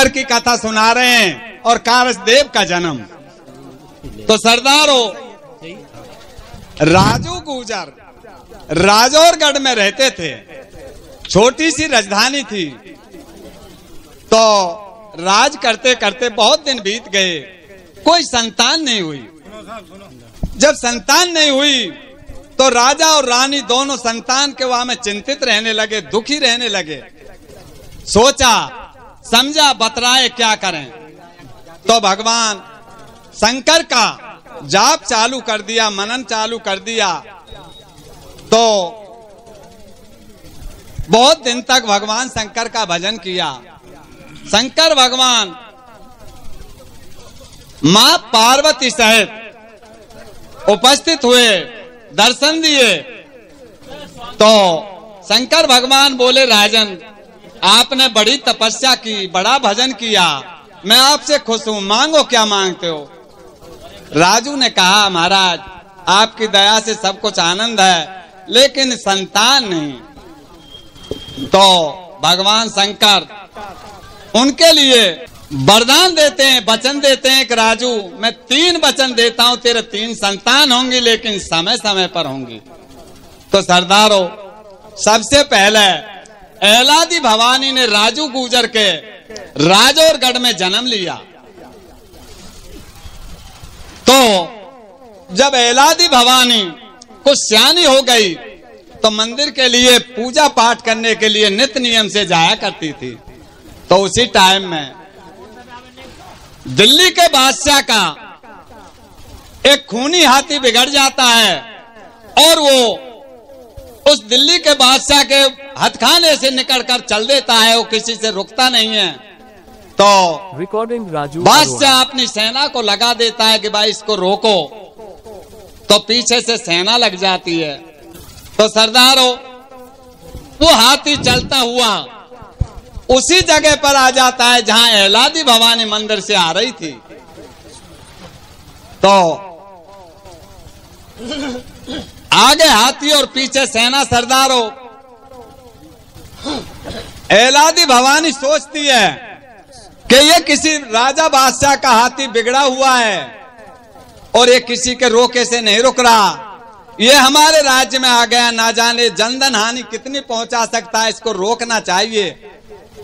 शंकर की कथा सुना रहे हैं और कारसदेव का जन्म। तो सरदारों, राजू गुजर राजौरगढ़ में रहते थे, छोटी सी राजधानी थी। तो राज करते करते बहुत दिन बीत गए, कोई संतान नहीं हुई। जब संतान नहीं हुई तो राजा और रानी दोनों संतान के वहां में चिंतित रहने लगे, दुखी रहने लगे। सोचा समझा बतराए क्या करें। तो भगवान शंकर का जाप चालू कर दिया, मनन चालू कर दिया। तो बहुत दिन तक भगवान शंकर का भजन किया। शंकर भगवान मां पार्वती सहित उपस्थित हुए, दर्शन दिए। तो शंकर भगवान बोले, राजन आपने बड़ी तपस्या की, बड़ा भजन किया, मैं आपसे खुश हूं, मांगो क्या मांगते हो। राजू ने कहा, महाराज आपकी दया से सब कुछ आनंद है, लेकिन संतान नहीं। तो भगवान शंकर उनके लिए वरदान देते हैं, वचन देते हैं कि राजू मैं 3 वचन देता हूं, तेरे 3 संतान होंगी, लेकिन समय समय पर होंगी। तो सरदारों, सबसे पहले एलादी भवानी ने राजू गुजर के राजौरगढ़ में जन्म लिया। तो जब एलादी भवानी कुछ सियानी हो गई तो मंदिर के लिए पूजा पाठ करने के लिए नित्य नियम से जाया करती थी। तो उसी टाइम में दिल्ली के बादशाह का एक खूनी हाथी बिगड़ जाता है और वो उस दिल्ली के बादशाह के हथखाने से निकलकर चल देता है, वो किसी से रुकता नहीं है। तो रिकॉर्डिंग राजू बादशाह अपनी सेना को लगा देता है कि भाई इसको रोको। तो पीछे से सेना लग जाती है। तो सरदारों, वो हाथी चलता हुआ उसी जगह पर आ जाता है जहां एलादी भवानी मंदिर से आ रही थी। तो आगे हाथी और पीछे सेना। सरदारों, एलादी भवानी सोचती है कि ये किसी राजा बादशाह का हाथी बिगड़ा हुआ है और ये किसी के रोके से नहीं रुक रहा, ये हमारे राज्य में आ गया, ना जाने जनधन हानि कितनी पहुंचा सकता है, इसको रोकना चाहिए।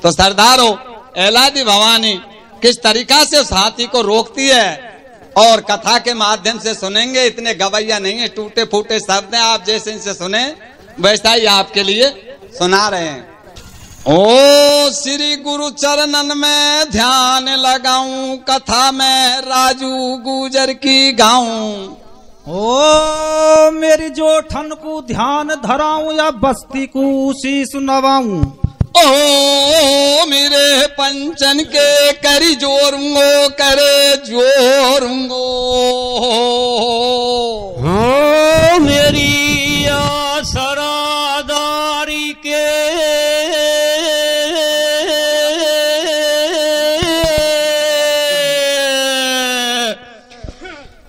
तो सरदारों, एलादी भवानी किस तरीका से उस हाथी को रोकती है और कथा के माध्यम से सुनेंगे। इतने गवैया नहीं है, टूटे फूटे शब्द हैं, आप जैसे इनसे सुने वैसा ही आपके लिए सुना रहे हैं। ओ श्री गुरु चरणन में ध्यान लगाऊं, कथा में राजू गुजर की गाऊं। ओ मेरी जोठन को ध्यान धराऊं या बस्ती को शीश नवाऊं। ओ मेरे पंचन के करी जोरूंगो, करे जोरूंगो। ओ मेरी सरादारी के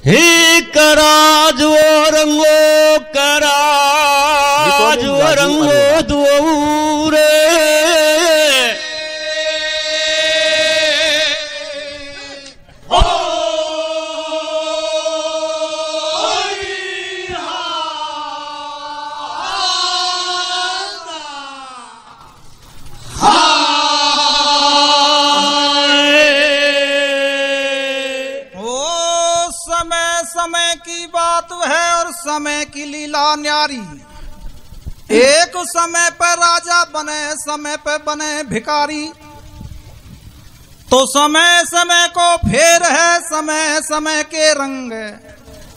ही करा जोरंगो, करा जोरंगो दूरे। समय की बात है और समय की लीला न्यारी। एक समय पर राजा बने, समय पर बने भिखारी। तो समय समय को फेर है, समय समय के रंग।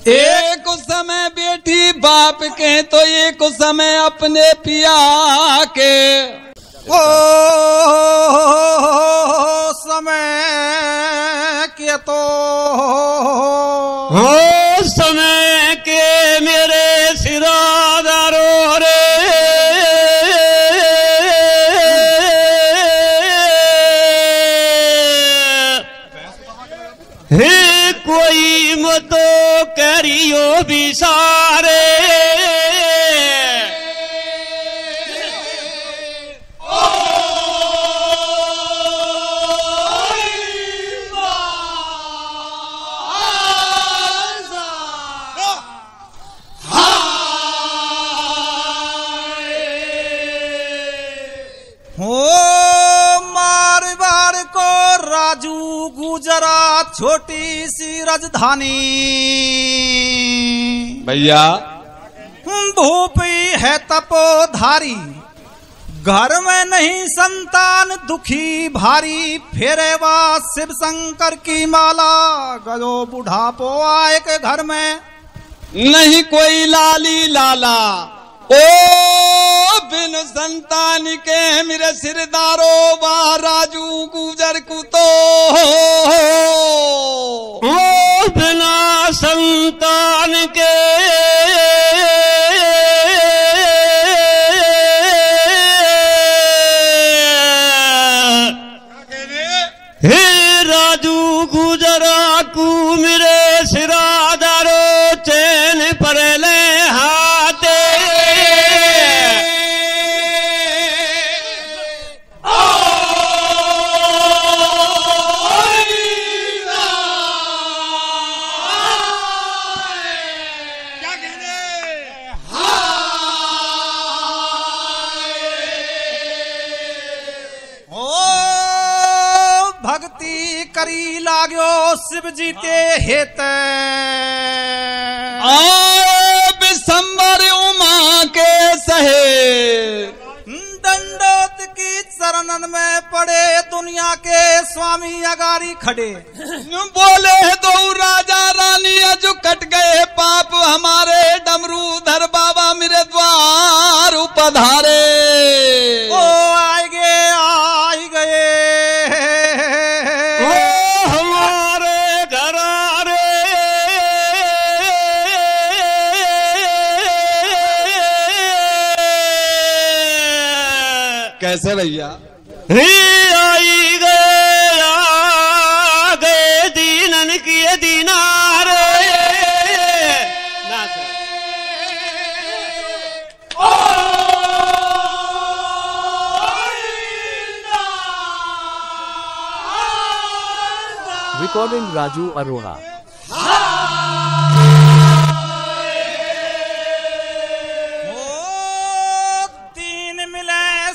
एक समय बेटी बाप के तो एक समय अपने पिया के। ओ समय के तो हो समय के मेरे सिरादारो रे। हे कोई मतो करियो बिसारे। राजू गुजरात छोटी सी राजधानी। भैया भूपी है तपोधारी, घर में नहीं संतान दुखी भारी। फेरे वा शिव शंकर की माला, गयो बुढ़ापो आए के घर में नहीं कोई लाली लाला। ओ बिन संतान के मेरे सिरदारो बा राजू गुजर कुतो। ओ बिना संतान के हे राजू गुजरा कू मेरे सिरादारो चैन पर ले हाथे। भक्ति करी लाग्यो शिव जी ते हेत। बिसंबर उमा के सहे, दंडोत की चरणन में पड़े दुनिया के स्वामी अगारी खड़े। बोले दो राजा रानी अजू कट गए पाप हमारे, डमरूधर बाबा मेरे द्वार पधारे। ओ आए गए कैसे भैया? आई गए दीनन किए दीनार। Recording Raju Arora.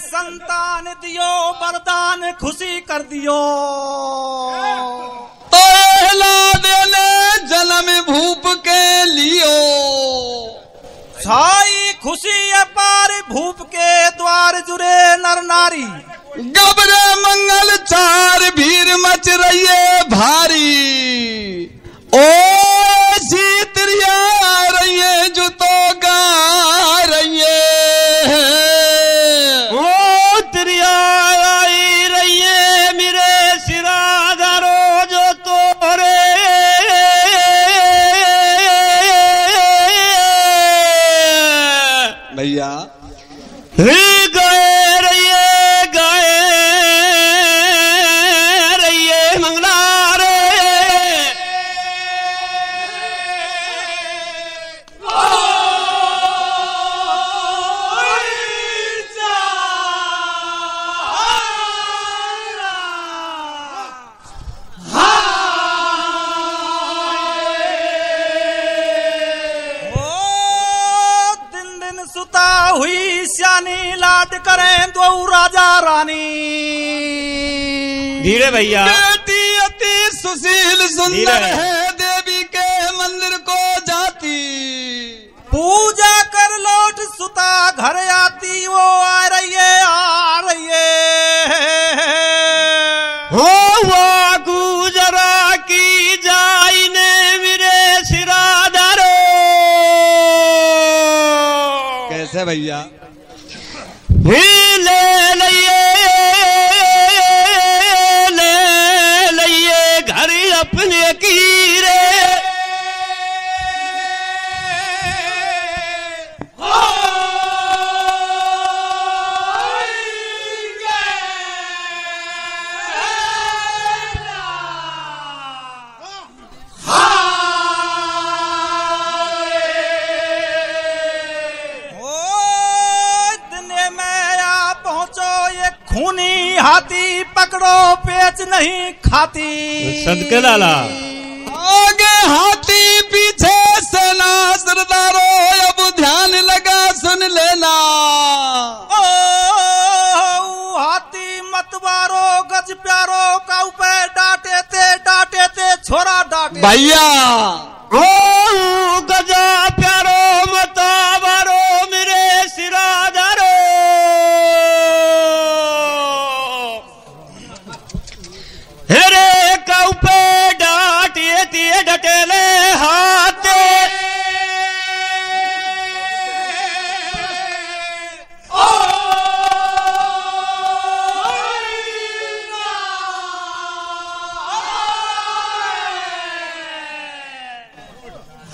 संतान दियो वरदान खुशी कर दियो। तो देले जन्म भूप के लियो, छाई खुशी अपार भूप के द्वार जुरे नर नारी। गबरे मंगल चार भीर मच रही है भारी। ओ सीतरिया रही है जो तो गा रही है। भैया गए रहिए मंगलार। हुई श्यानी लाड करें दो राजा रानी। धीरे भैया। बेटी अति सुशील सुंदर है, देवी के मंदिर को जाती। पूजा कर लौट सुता घर आती, वो आ रही है हो वो गुजरा की जाई ने मेरे सिरादारो। कैसे भैया? ले लइए घर अपने कीरे। खूनी हाथी पकड़ो पेच नहीं खाती। सदके लाला। आगे हाथी पीछे सेना, सरदारो अब ध्यान लगा सुन लेना। ओ हाथी मतवारो गज प्यारो का ऊपर डांटे भैया ओ गजा प्यारो मतावारो मेरे सिरादारो हेरे कऊ पे डाटिए तिए डटेले हाथे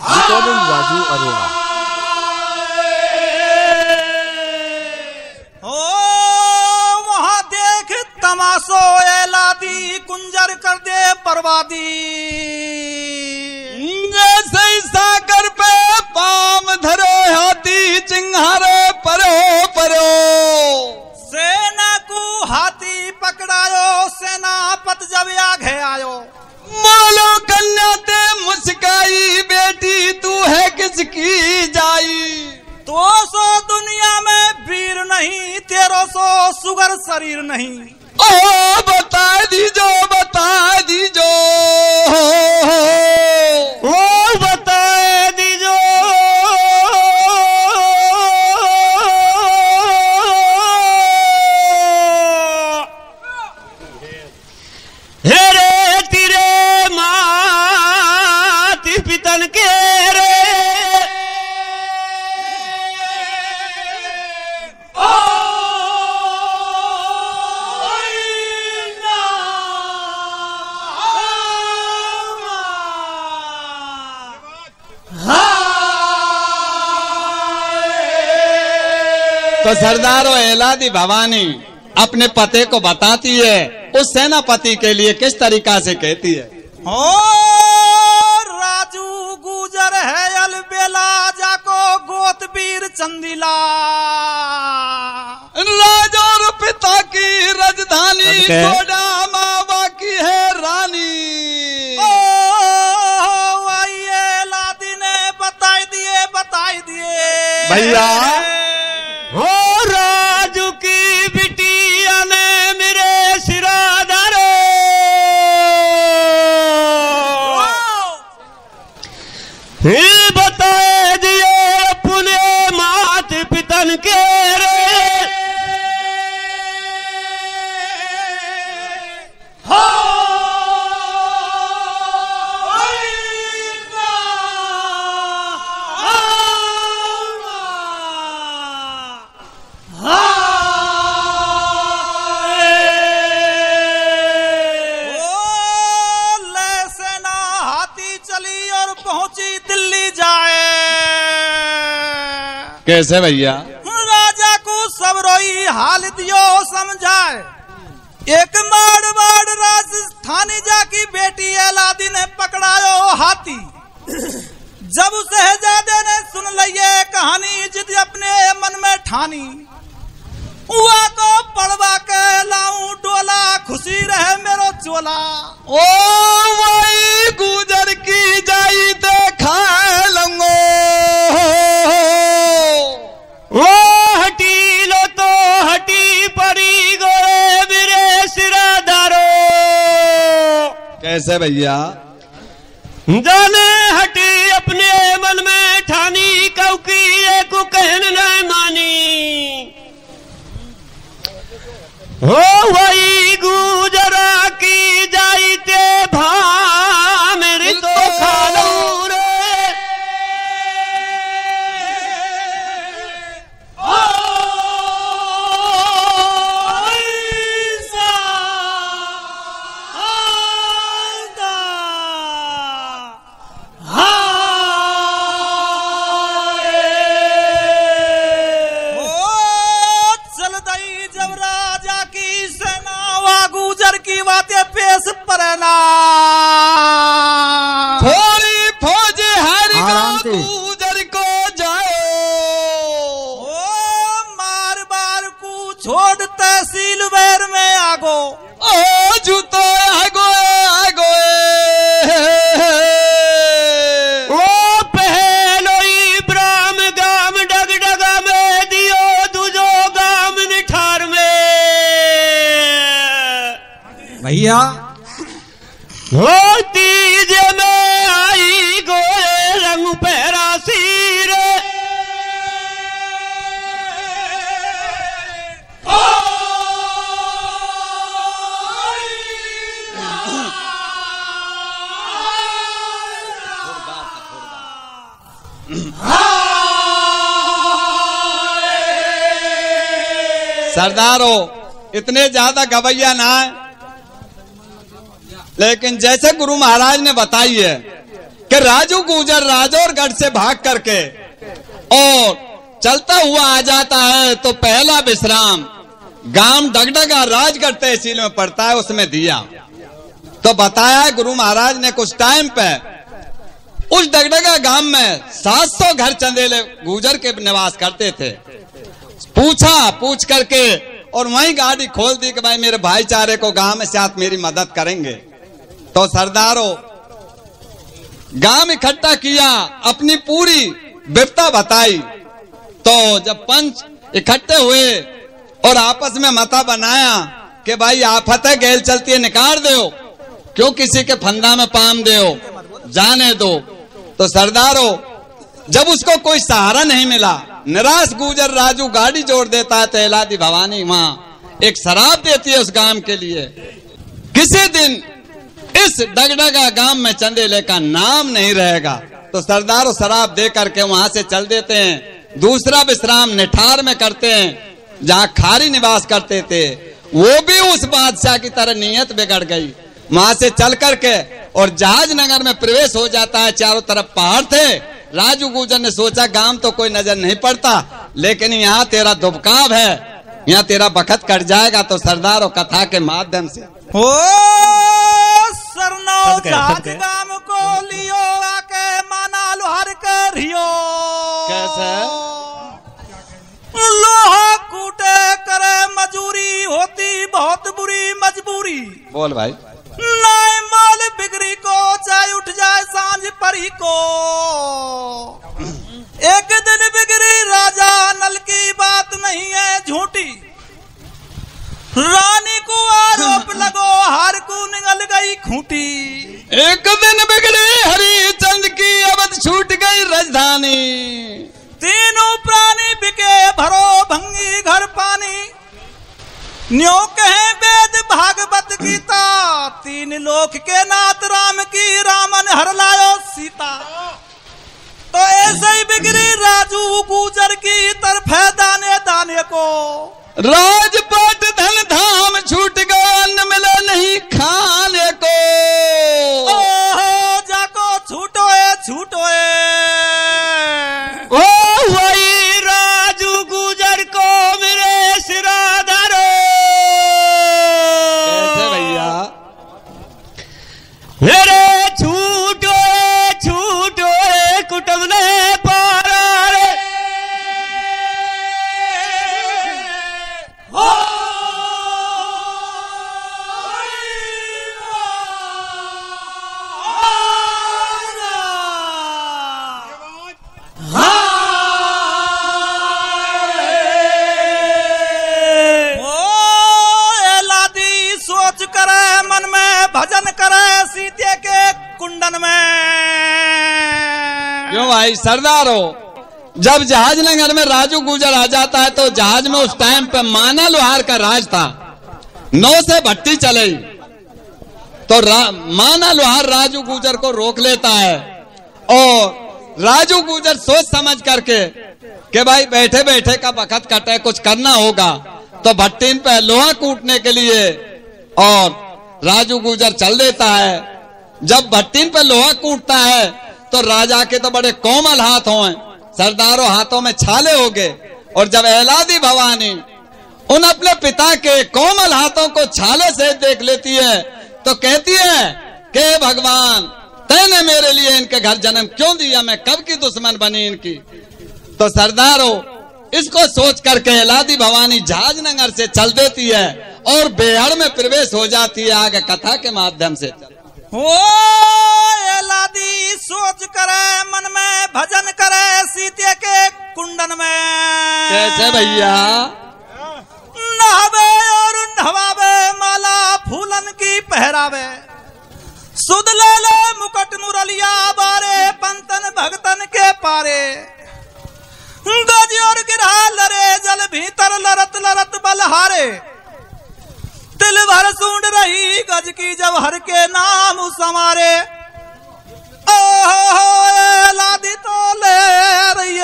Recording Raju Arora. ओ वहाँ देख तमाशो एलादी कुंजर कर दे बर्बादी। जैसे ही सागर पे पाम धरो हाथी चिंगारे परो परो सेना को हाथी पकड़ायो सेनापत जब आगे आयो। बोलो कन्या ते मुस्काई बेटी तू है किसकी जाई। तो सो दुनिया में वीर नहीं तेरो सो सुगर शरीर नहीं। ओ बता दीजो बता दीजो ओ बता दीजो हेरे तेरे माती पितन के रे तो सरदारो एलादी भवानी अपने पते को बताती है, उस सेनापति के लिए किस तरीका से कहती है। ओ राजू गुजर है अलबेला जाको गोतबीर चंदिला। राजा और पिता की राजधानी सबके? सोडा मावा की है रानी। ओ आइए लादी ने बताई दिए भैया हो राजू की बिटिया ने मेरे सिरादारो ही बताए दिए अपने मात पितन के रे कैसे भैया। राजा को सब रोई हाल दियो समझाए। एक मारवाड़ राजस्थानी जाकी बेटी एलादी ने पकड़ायो हाथी। जब शहजादे ने सुन लिये कहानी जिद अपने मन में ठानी। हुआ को पड़वा के लाऊं डोला खुशी रहे मेरो चोला। ओ वही गुजर की जाई देखा लंगो ओ हटी लो तो हटी पड़ी गोरे मेरे सिरादारो। कैसे भैया। जाने हटी अपने मन में ठानी कौकी एक कहन न मानी। हो वही गुजरा की जाईते भा मेरी तो खालू रे की बातें पेश परना। थोड़ी फौज हरी आराम से। गुजर को जाओ। ओ मार बार को छोड़ तहसील बैर में आगो। ओ जूतो आगो आगो ओ पहलोई ब्राह्म गाम डग डगा में दियो दूजो गाम निठार में। भैया हो तीज में गोए रंग पहरा सीर सरदारों इतने ज्यादा गवैया ना है, लेकिन जैसे गुरु महाराज ने बताई है कि राजू गुजर राजौरगढ़ से भाग करके और चलता हुआ आ जाता है तो पहला विश्राम गांव डगडगा राजगढ़ तहसील में पड़ता है, उसमें दिया। तो बताया है गुरु महाराज ने कुछ टाइम पे उस डगडगा गांव में 700 घर चंदेले गुजर के निवास करते थे। पूछ करके और वहीं गाड़ी खोल दी कि भाई मेरे भाईचारे को गांव में साथ मेरी मदद करेंगे। तो सरदारों गांव इकट्ठा किया, अपनी पूरी विपता बताई। तो जब पंच इकट्ठे हुए और आपस में मता बनाया कि भाई आफत है गैल चलती है निकाल दो, क्यों किसी के फंदा में पाम दो, जाने दो। तो सरदारों जब उसको कोई सहारा नहीं मिला, निराश गुजर राजू गाड़ी जोड़ देता है तो एलादी भवानी वहां एक शराब देती है उस गांव के लिए। किसी दिन इस डगडगा गांव में चंदेले का नाम नहीं रहेगा। तो सरदारों शराब दे करके वहां से चल देते हैं। दूसरा विश्राम निठार में करते हैं जहां खारी निवास करते थे। वो भी उस बादशाह की तरह नीयत बिगड़ गई। वहां से चल करके और जहाज नगर में प्रवेश हो जाता है। चारों तरफ पहाड़ थे। राजू गुजर ने सोचा गांव तो कोई नजर नहीं पड़ता, लेकिन यहाँ तेरा दुबकाव है, यहाँ तेरा बखत कट जाएगा। तो सरदारों कथा के माध्यम से हो सरनो जहाज गाम को लियो आके माना लोहार करियो। कैसे लोहा कूटे करे मजूरी होती बहुत बुरी मजबूरी। बोल भाई। नाय माल बिगड़ी को चाहे उठ जाए सांझ परी को। एक दिन बिगड़ी राजा नल की बात नहीं है झूठी। रानी को आरोप लगो हार को निगल गई खूंटी। एक दिन बिगड़ी हरिचंद की अवध छूट गई राजधानी। तीनों प्राणी बिके भरो भंगी घर पानी। न्यो कहे वेद भागवत गीता। तीन लोक के नाथ राम की रामन हर लायो सीता। तो ऐसे ही बिगड़ी राजू गुजर की तरफ है दाने दाने को। राजपाट धन धाम छूट गया अन्न मिला नहीं खाने को। ओहो जाको छूटो है ओ वही राजू गुजर को मेरे सिरादारो। कैसे भैया? मेरे छूटो कुटुंब ने पारा रे। भजन करे सीते के कुंडन में। क्यों भाई सरदारों जब जहाज नगर में राजू गुजर आ जाता है तो जहाज में उस टाइम पे माना लोहार का राज था। 9 से भट्टी चले तो माना लोहार राजू गुजर को रोक लेता है और राजू गुजर सोच समझ करके कि भाई बैठे बैठे का वक्त कटे कुछ करना होगा। तो भट्टी पे लोहा कूटने के लिए और राजू गुजर चल देता है। जब भट्टीन पे लोहा कूटता है तो राजा के तो बड़े कोमल हाथ हों, सरदारों हाथों में छाले हो गए। और जब एलादी भवानी उन अपने पिता के कोमल हाथों को छाले से देख लेती है तो कहती है कि भगवान तैने मेरे लिए इनके घर जन्म क्यों दिया, मैं कब की दुश्मन बनी इनकी। तो सरदारों इसको सोच करके एलादी भवानी जहाज नगर से चल देती है और बेहड़ में प्रवेश हो जाती है। आगे कथा के माध्यम से हो एलादी सोच करे मन में भजन करे सीते के कुंडन में। कैसे भैया? नहावे और नहवावे माला फूलन की पहरावे। सुध ले ले मुकुट मुरलिया बारे पंतन भगतन के पारे गज और गिरा लरे जल भीतर लरत लरत बलहारे दिल भर सूंड रही गज की जब हर के नाम समारे लादी तो ले रही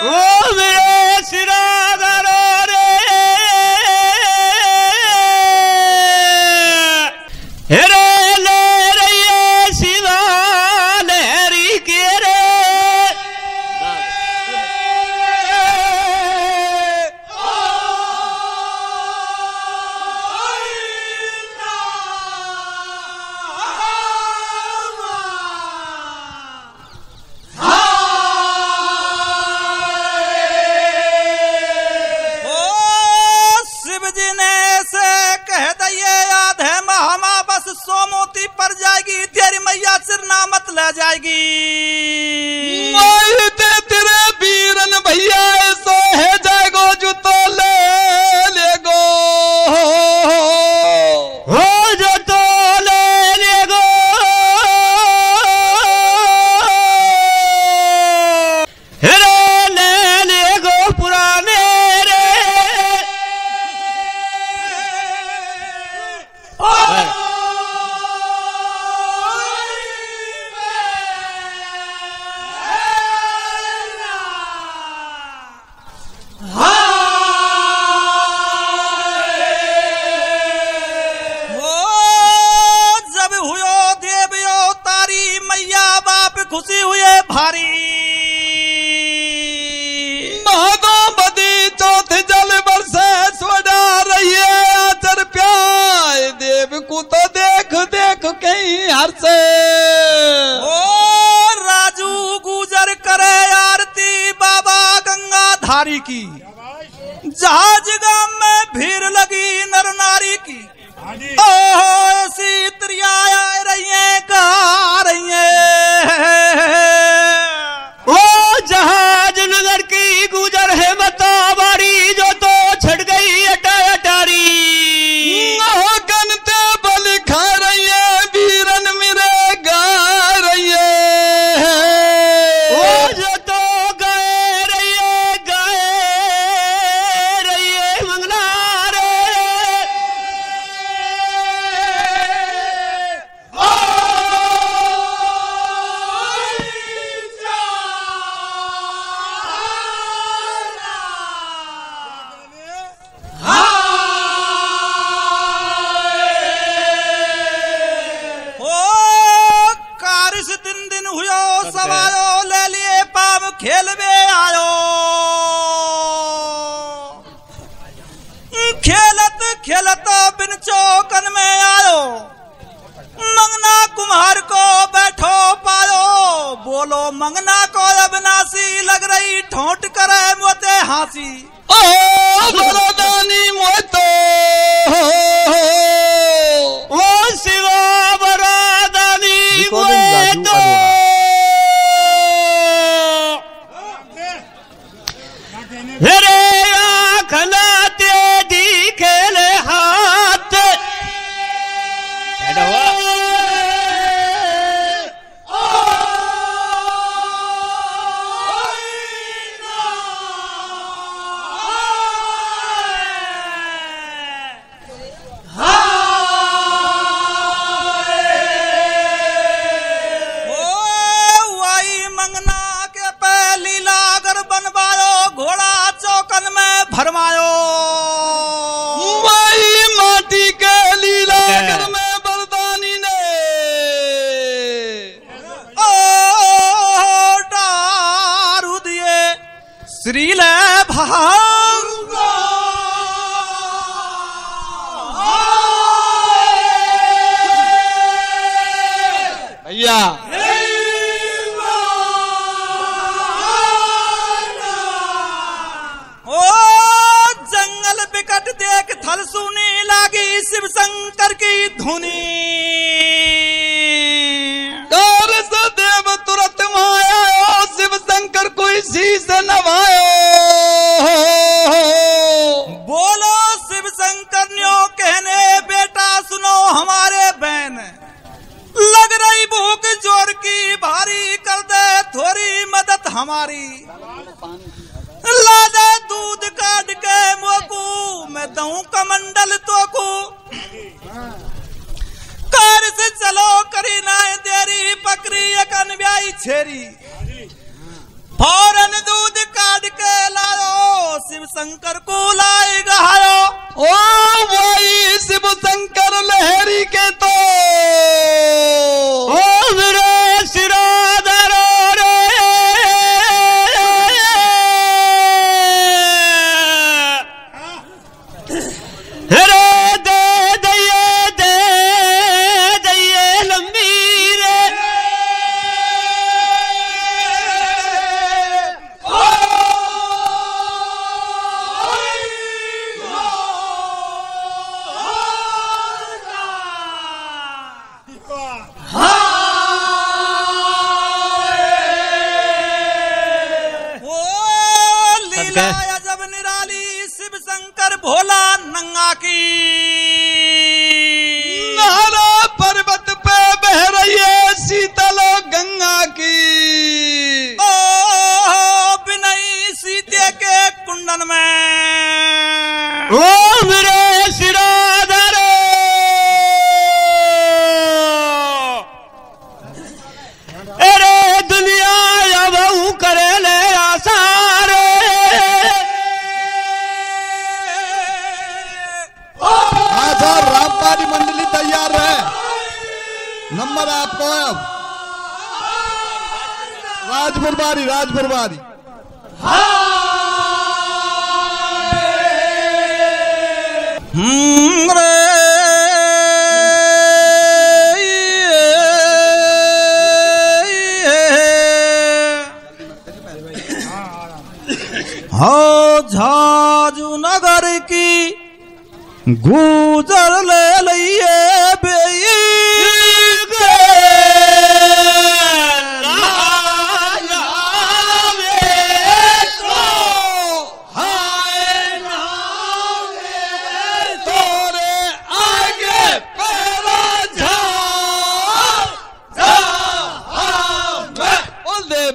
ओ मेरे सिरादारो रे हेरे ले रही है शिवा लहरी के रे सोमोती पर जाएगी तेरी मैया सिर नामत ले जाएगी तेरे वीरन भैया ऐसो है जाएगो जो तो ले गो हो जो तो ले गो हेरे ले गो पुराने रे खुशी हुए भारी महादो बदी चौथ जल बरसे सोडा रही है आचर प्याय देव को तो देख देख कहीं हर से ओ राजू गुजर करे आरती बाबा गंगा धारी की जहाज गांव में भीड़ लगी नर नारी की ऐसी त्रिया रही है कहा रही है ओ जहाज नगर की गुजर है मता बारी जो तो छट गई अटारी कनते बल खा रही है वीरन मेरे गा रही है ओ जो तो गाए रही है मंगला रे खेल में आयो खेलत खेलत बिन चौकन में आयो मंगना कुम्हार को बैठो पायो बोलो मंगना को अविनाशी लग रही ठोंट करे मोते हासी बरादानी मोतो ओ शिवा बरादानी Recording Raju मोतो Arora. हेरे आखना तेरी खेले हाथ फरमायो माई माटी के लीला कर में बरदानी ने ओ डारू दिए श्रील भांगा भैया देख थल सुनी लागी शिव शंकर की धुनी और सदैव तुरंत माया शिव शंकर कोई शीश नवायो बोलो शिव शंकर न्यो कहने बेटा सुनो हमारे बहन चलो करी ना देरी पकड़ी एक अनब्याई छेरी फौरन दूध काट के लाओ शिव शंकर को लाए गहायो ओ वही शिव शंकर लहरी के तो ओ मेरे सिराधर रे रे दे दइए लंबी रे जब निराली शिव शंकर भोला नंगा की नारा पर्वत पे बह रही है शीतल गंगा की ओ बिनई सीते के कुंडन में ओ मेरे सिराधर अरे दुनिया अब करे ले आसार रामपारी मंडली तैयार है। नंबर आपको है अब। राजपुरबारी रे हो झाजू नगर की गुजर ले लिये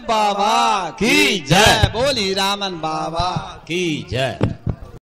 बाबा की जय, बोली रामन बाबा की जय।